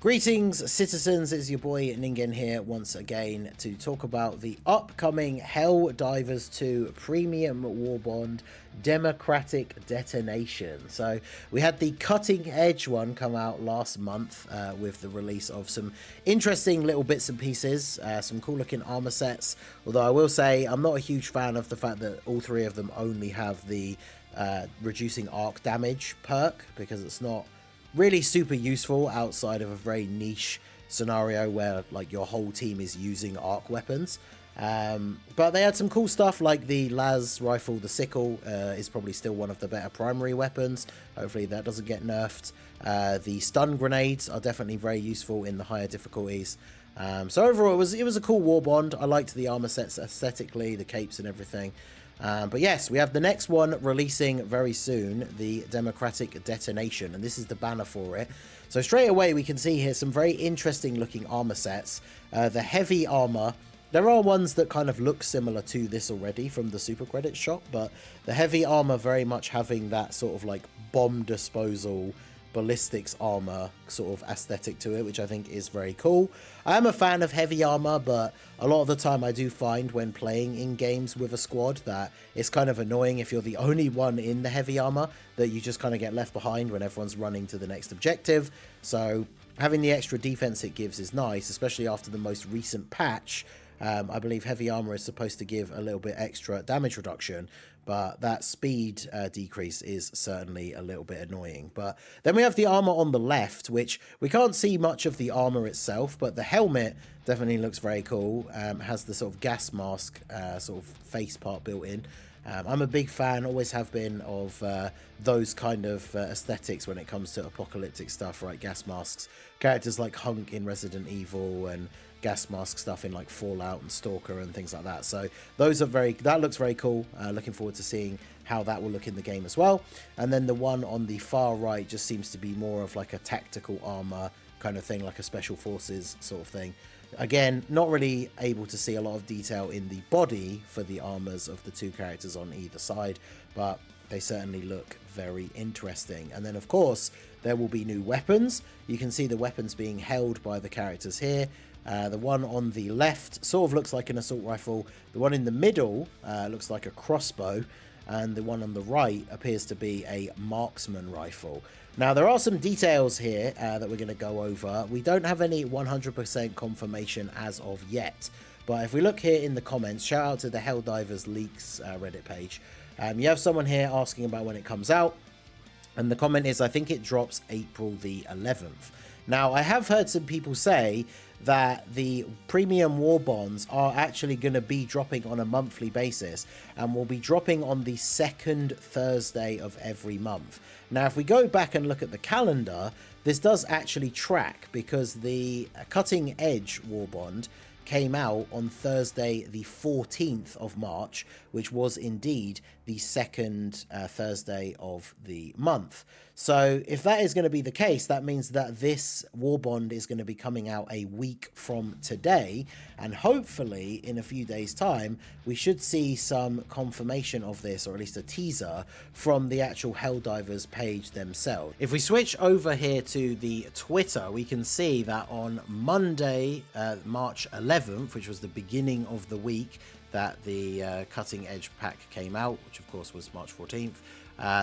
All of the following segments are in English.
Greetings, citizens. It's your boy Ningen here once again to talk about the upcoming Helldivers II Premium Warbond Democratic Detonation. So we had the cutting edge one come out last month with the release of some interesting little bits and pieces, some cool looking armor sets. Although I will say I'm not a huge fan of the fact that all three of them only have the reducing arc damage perk, because it's not really super useful outside of a very niche scenario where like your whole team is using arc weapons. But they had some cool stuff like the las rifle. The sickle is probably still one of the better primary weapons. Hopefully that doesn't get nerfed. The stun grenades are definitely very useful in the higher difficulties. So overall it was a cool Warbond. I liked the armor sets aesthetically, the capes and everything. But yes, we have the next one releasing very soon, the Democratic Detonation, and this is the banner for it. So straight away we can see here some very interesting looking armor sets. The heavy armor, there are ones that kind of look similar to this already from the super credits shop, but the heavy armor very much having that sort of like bomb disposal ballistics armor sort of aesthetic to it, which I think is very cool. I am a fan of heavy armor, but a lot of the time I do find when playing in games with a squad that it's kind of annoying if you're the only one in the heavy armor, that you just kind of get left behind when everyone's running to the next objective. So having the extra defense it gives is nice, especially after the most recent patch. I believe heavy armor is supposed to give a little bit extra damage reduction, but that speed decrease is certainly a little bit annoying. But then we have the armor on the left, which we can't see much of the armor itself, but the helmet definitely looks very cool. Has the sort of gas mask sort of face part built in. I'm a big fan, always have been, of those kind of aesthetics when it comes to apocalyptic stuff, right? Gas masks. Characters like Hunk in Resident Evil and gas mask stuff in like Fallout and Stalker and things like that. So those are that looks very cool. Looking forward to seeing how that will look in the game as well. And then the one on the far right just seems to be more of like a tactical armor kind of thing, like a special forces sort of thing. Again, not really able to see a lot of detail in the body for the armors of the two characters on either side, but they certainly look very interesting. And then of course there will be new weapons. You can see the weapons being held by the characters here. The one on the left sort of looks like an assault rifle. The one in the middle looks like a crossbow. And the one on the right appears to be a marksman rifle. Now, there are some details here that we're going to go over. We don't have any 100% confirmation as of yet. But if we look here in the comments, shout out to the Helldivers Leaks Reddit page. You have someone here asking about when it comes out. And the comment is, I think it drops April the 11th. Now, I have heard some people say that the premium war bonds are actually going to be dropping on a monthly basis and will be dropping on the second Thursday of every month. Now, if we go back and look at the calendar, this does actually track, because the cutting edge war bond came out on Thursday the 14th of March, which was indeed the second Thursday of the month. So if that is going to be the case, that means that this Warbond is going to be coming out a week from today, and hopefully in a few days time we should see some confirmation of this, or at least a teaser from the actual Helldivers page themselves. If we switch over here to the Twitter, we can see that on Monday, March 11th, which was the beginning of the week that the cutting edge pack came out, which of course was March 14th,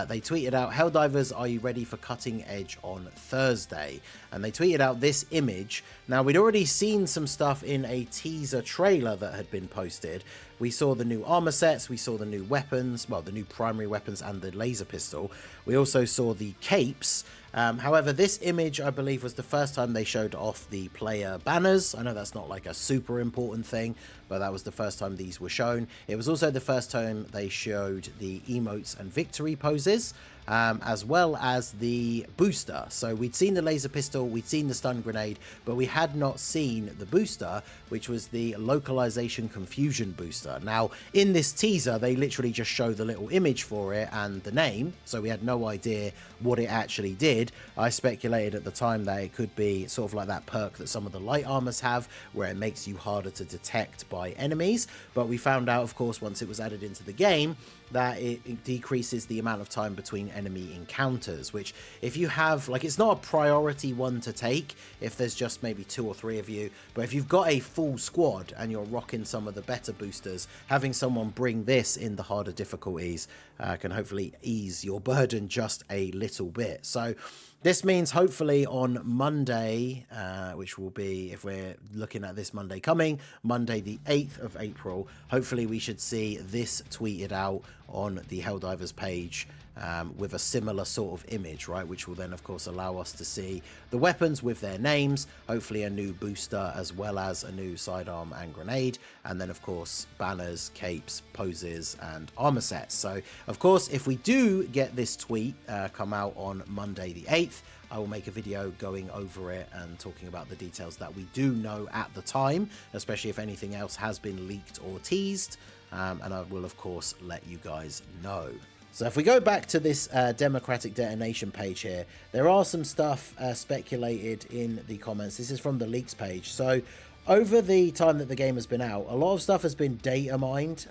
they tweeted out, Helldivers, are you ready for cutting edge on Thursday? And they tweeted out this image. Now, we'd already seen some stuff in a teaser trailer that had been posted. We saw the new armor sets, we saw the new weapons, well, the new primary weapons and the laser pistol. We also saw the capes. However, this image, I believe, was the first time they showed off the player banners. I know that's not like a super important thing, but that was the first time these were shown. It was also the first time they showed the emotes and victory poses, as well as the booster. So we'd seen the laser pistol, we'd seen the stun grenade, but we had not seen the booster, which was the localization confusion booster. Now, in this teaser, they literally just show the little image for it and the name, so we had no idea what it actually did. I speculated at the time that it could be sort of like that perk that some of the light armors have, where it makes you harder to detect by enemies, but we found out, of course, once it was added into the game, that it decreases the amount of time between enemy encounters, which if you have, like, it's not a priority one to take if there's just maybe 2 or 3 of you, but if you've got a full squad and you're rocking some of the better boosters, having someone bring this in the harder difficulties can hopefully ease your burden just a little bit. So this means hopefully on Monday, which will be, if we're looking at this Monday coming, Monday the 8th of April, hopefully we should see this tweeted out on the Helldivers page with a similar sort of image, right? Which will then, of course, allow us to see the weapons with their names, hopefully a new booster as well as a new sidearm and grenade, and then, of course, banners, capes, poses, and armor sets. So, of course, if we do get this tweet come out on Monday the 8th, I will make a video going over it and talking about the details that we do know at the time, especially if anything else has been leaked or teased, and I will, of course, let you guys know. So if we go back to this Democratic Detonation page here, there are some stuff speculated in the comments. This is from the leaks page. So over the time that the game has been out, a lot of stuff has been data mined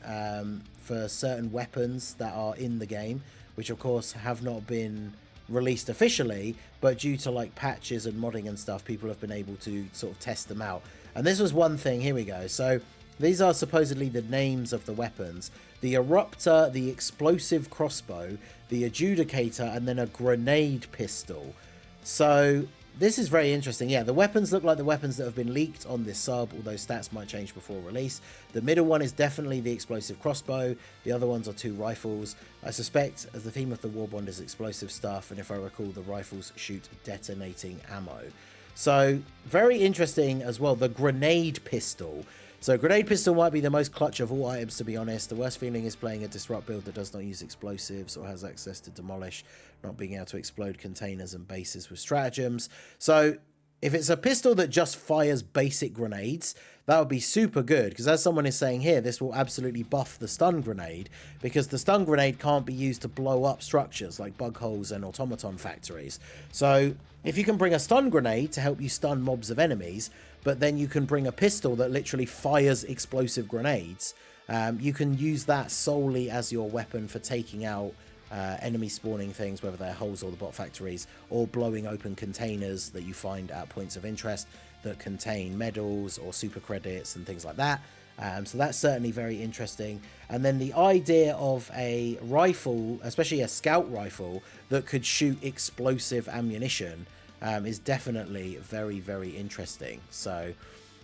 for certain weapons that are in the game, which of course have not been released officially, but due to like patches and modding and stuff, people have been able to sort of test them out. And this was one thing. Here we go. So these are supposedly the names of the weapons: the Eruptor, the Explosive Crossbow, the Adjudicator, and then a Grenade Pistol. So this is very interesting. Yeah, the weapons look like the weapons that have been leaked on this sub, although stats might change before release. The middle one is definitely the Explosive Crossbow. The other ones are 2 rifles. I suspect as the theme of the Warbond is explosive stuff, and if I recall, the rifles shoot detonating ammo. So very interesting as well, the Grenade Pistol. So Grenade Pistol might be the most clutch of all items, to be honest. The worst feeling is playing a Disrupt build that does not use explosives or has access to Demolish, not being able to explode containers and bases with Stratagems. So if it's a pistol that just fires basic grenades, that would be super good, because as someone is saying here, this will absolutely buff the stun grenade, because the stun grenade can't be used to blow up structures like bug holes and automaton factories. So if you can bring a stun grenade to help you stun mobs of enemies, but then you can bring a pistol that literally fires explosive grenades, you can use that solely as your weapon for taking out enemy spawning things, whether they're holes or the bot factories, or blowing open containers that you find at points of interest that contain medals or super credits and things like that. So that's certainly very interesting. And then the idea of a rifle, especially a scout rifle, that could shoot explosive ammunition is definitely very, very interesting. So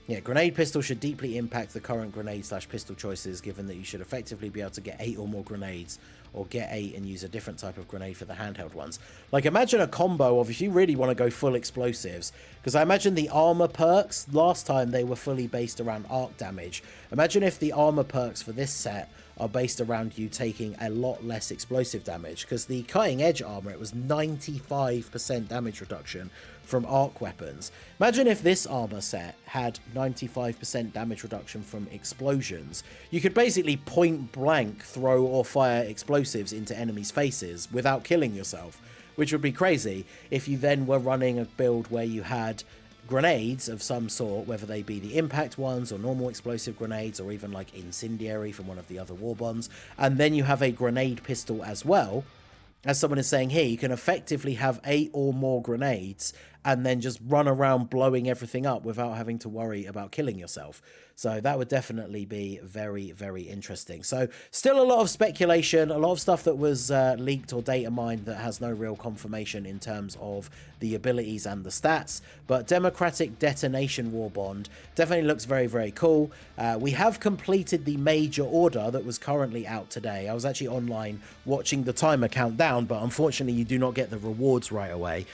yeah, grenade pistol should deeply impact the current grenade/pistol choices, given that you should effectively be able to get 8 or more grenades, or get 8 and use a different type of grenade for the handheld ones. Like, imagine a combo of, if you really want to go full explosives, because I imagine the armor perks, last time they were fully based around arc damage. Imagine if the armor perks for this set are based around you taking a lot less explosive damage, because the cutting edge armor, it was 95% damage reduction from arc weapons. Imagine if this armor set had 95% damage reduction from explosions. You could basically point blank throw or fire explosives into enemies' faces without killing yourself, which would be crazy if you then were running a build where you had grenades of some sort, whether they be the impact ones or normal explosive grenades, or even like incendiary from one of the other Warbonds, and then you have a grenade pistol as well. As someone is saying here, you can effectively have 8 or more grenades and then just run around blowing everything up without having to worry about killing yourself. So that would definitely be very, very interesting. So still a lot of speculation, a lot of stuff that was leaked or data mined that has no real confirmation in terms of the abilities and the stats. But Democratic Detonation Warbond definitely looks very, very cool. We have completed the major order that was currently out today. I was actually online watching the timer count down, but unfortunately you do not get the rewards right away.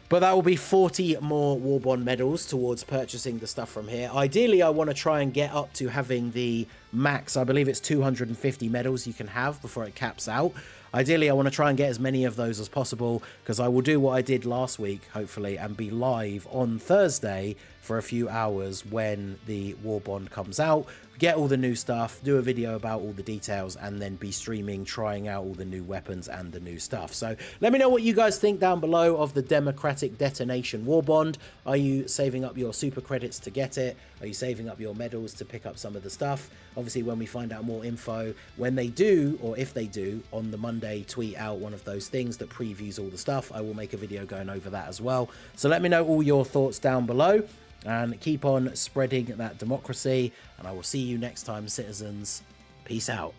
But that will be 40 more Warbond medals towards purchasing the stuff from here. Ideally, I want to try and get up to having the max, I believe it's 250 medals you can have before it caps out. Ideally, I want to try and get as many of those as possible, because I will do what I did last week, hopefully, and be live on Thursday for a few hours when the Warbond comes out, get all the new stuff, do a video about all the details, and then be streaming, trying out all the new weapons and the new stuff. So let me know what you guys think down below of the Democratic Detonation Warbond. Are you saving up your super credits to get it? Are you saving up your medals to pick up some of the stuff? Obviously, when we find out more info, when they do, or if they do, on the Monday, tweet out one of those things that previews all the stuff. I will make a video going over that as well. So let me know all your thoughts down below. And keep on spreading that democracy. And I will see you next time, citizens. Peace out.